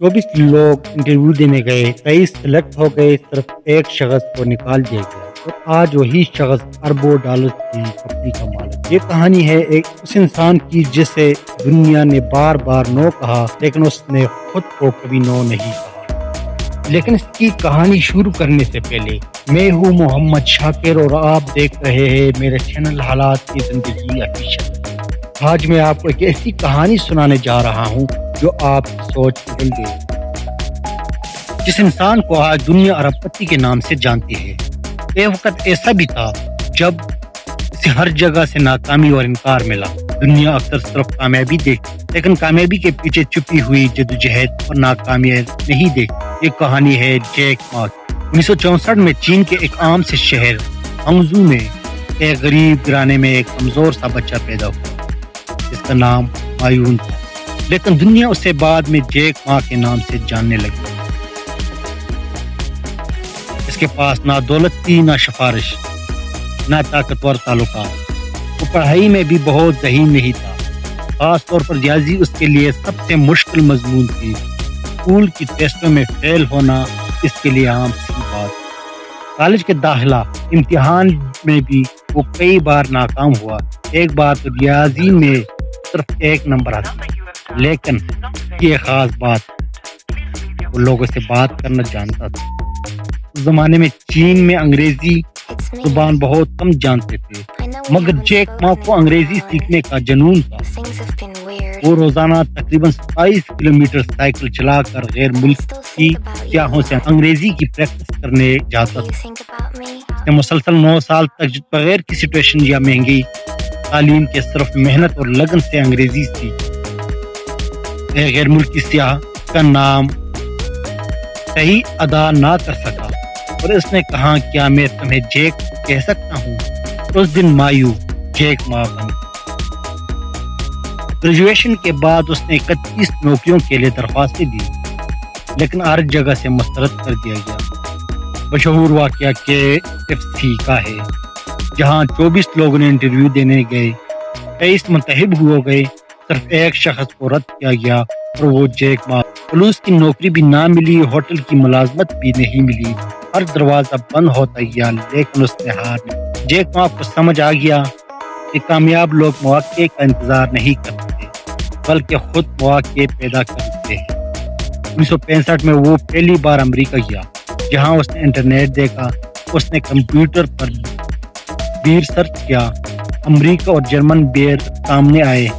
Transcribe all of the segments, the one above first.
24 लोग इंटरव्यू देने गए, 23 सेलेक्ट हो गए, सिर्फ एक शख्स को निकाल दिया गया और आज वही शख्स अरबों डॉलर की कंपनी का मालिक। ये कहानी है एक उस इंसान की जिसे दुनिया ने बार बार नो कहा, लेकिन उसने खुद को कभी नो नहीं कहा। लेकिन इसकी कहानी शुरू करने से पहले मैं हूँ मोहम्मद शाकिर और आप देख रहे हैं मेरे चैनल हालात की जिंदगी ऑफिशियल। आज मैं आपको एक ऐसी कहानी सुनाने जा रहा हूँ जो आप सोच बदल देगी। जिस इंसान को आज दुनिया अरबपति के नाम से जानती है, एक वक्त ऐसा भी था जब इसे हर जगह से नाकामी और इनकार मिला। दुनिया अक्सर सिर्फ कामयाबी देखती, लेकिन कामयाबी के पीछे छुपी हुई जद्दोजहद और नाकामियां नहीं देखती। ये कहानी है जैक मा की। 1964 में चीन के एक आम से शहर हंगझू में एक गरीब घराने में एक कमजोर सा बच्चा पैदा हुआ जिसका नाम मायून था, लेकिन दुनिया उसे बाद में जैक मा के नाम से जानने लगी। इसके पास ना दौलत थी, ना सिफारिश, ना ताकतवर ताल्लुकात। वो पढ़ाई में भी बहुत ज़हीन नहीं था, खास तौर पर रियाजी उसके लिए सबसे मुश्किल मजमून थी। स्कूल की टेस्टों में फेल होना इसके लिए आम सी बात। कॉलेज के दाखिला इम्तिहान में भी वो कई बार नाकाम हुआ। एक बार तो रियाजी में सिर्फ 1 नंबर आता, लेकिन ये खास बात, वो लोगों से बात करना जानता था। उस जमाने में चीन में अंग्रेजी जुबान बहुत कम जानते थे, मगर जैक मा को अंग्रेजी सीखने का जुनून था। वो रोजाना तकरीबन 27 किलोमीटर साइकिल चलाकर गैर मुल्क की सियाहों से अंग्रेजी की प्रैक्टिस करने जाता था। उसने मुसलसल 9 साल तक बगैर किसी ट्यूशन या महंगी तालीम के सिर्फ मेहनत और लगन से अंग्रेजी सीखी। एक गैर मुल्की सियाह का नाम सही अदा ना कर सका और उसने कहा, क्या मैं तुम्हें जैक कह सकता हूँ? उस दिन मायू जैक मा बनी। ग्रेजुएशन के बाद उसने 31 नौकरियों के लिए दरख्वास्तें दी, लेकिन हर जगह से मुस्तरद कर दिया गया। मशहूर वाकया KFC का है, जहां 24 लोगों ने इंटरव्यू देने गए, 23 मुंतखब हो गए, सिर्फ एक शख्स को रद्द किया गया और वो जैक मा। पुलिस की नौकरी भी ना मिली, होटल की मुलाजमत भी नहीं मिली, हर दरवाजा बंद होता गया, लेकिन उसने हार नहीं। जैक मा को समझ आ गया कि कामयाब लोग मौके का इंतजार नहीं करते, बल्कि खुद मौके पैदा करते हैं। 1965 में वो पहली बार अमेरिका गया, जहां उसने इंटरनेट देखा। उसने कंप्यूटर पर बीयर सर्च किया। अमेरिका और जर्मन बियर सामने आए,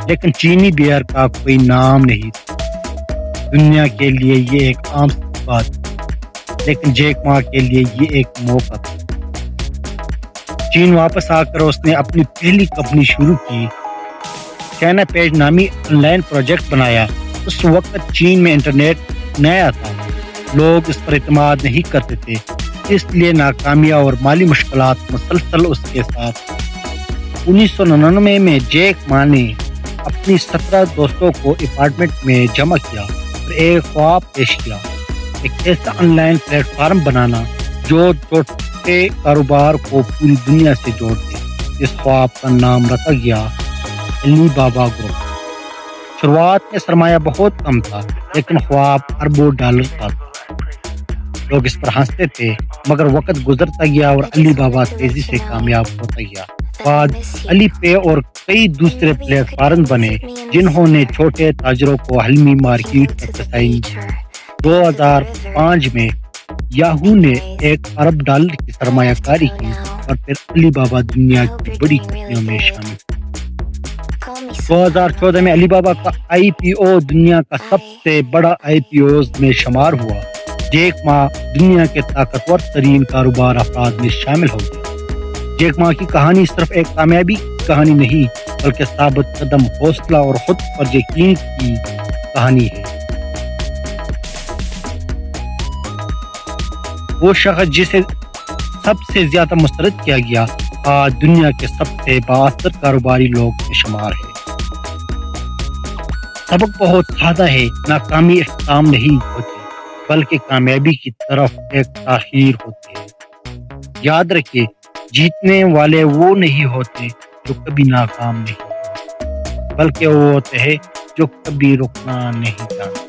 लेकिन चीनी बियर का कोई नाम नहीं था। दुनिया के लिए ये एक आम बात, लेकिन जैक मा के लिए ये एक मौका था। चीन वापस आकर उसने अपनी पहली कंपनी शुरू की। चाइना पेज नामी ऑनलाइन प्रोजेक्ट बनाया। उस वक्त चीन में इंटरनेट नया था, लोग इस पर इत्मीनान नहीं करते थे, इसलिए नाकामियां और माली मुश्किलात मुसलसल उसके साथ। 1999 में जैक मा ने अपनी 17 दोस्तों को अपार्टमेंट में जमा किया और एक ख्वाब पेश किया, एक ऐसा ऑनलाइन प्लेटफॉर्म बनाना जो छोटे कारोबार को पूरी दुनिया से जोड़ दे। इस ख्वाब का नाम रखा गया अली बाबा ग्रुप। शुरुआत में सरमाया बहुत कम था, लेकिन ख्वाब अरबों डॉलर का था। लोग इस पर हंसते थे, मगर वक्त गुजरता गया और अली बाबा तेजी से कामयाब होता गया। बाद अली पे और कई दूसरे प्लेटफॉर्म बने, जिन्होंने छोटे ताजरों को हलमी मार्केट तक रसाई। 2005 में याहू ने 1 अरब डॉलर की सरमायाकारी की और फिर अली बाबा दुनिया की बड़ी कंपनियों में शामिल। 2014 में अली बाबा का IPO दुनिया का सबसे बड़ा IPOs में शुमार हुआ। जैक मा दुनिया के ताकतवर तरीन कारोबार अफराद में शामिल हो गया। जैक मा की कहानी सिर्फ एक कामयाबी की कहानी नहीं, बल्कि साबित कदम, हौसला और खुद पर यकीन की कहानी है। वो शख्स जिसे सबसे ज्यादा मुस्तरद किया गया, आज दुनिया के सबसे बाअसर कारोबारी लोग में शुमार है। सबक बहुत सादा है, नाकामी इख्तिताम नहीं होती, बल्कि कामयाबी की तरफ एक ताखीर होती है। याद रखिए, जीतने वाले वो नहीं होते जो कभी नाकाम नहीं, बल्कि वो होते हैं جو کبھی رکنا نہیں جانتا.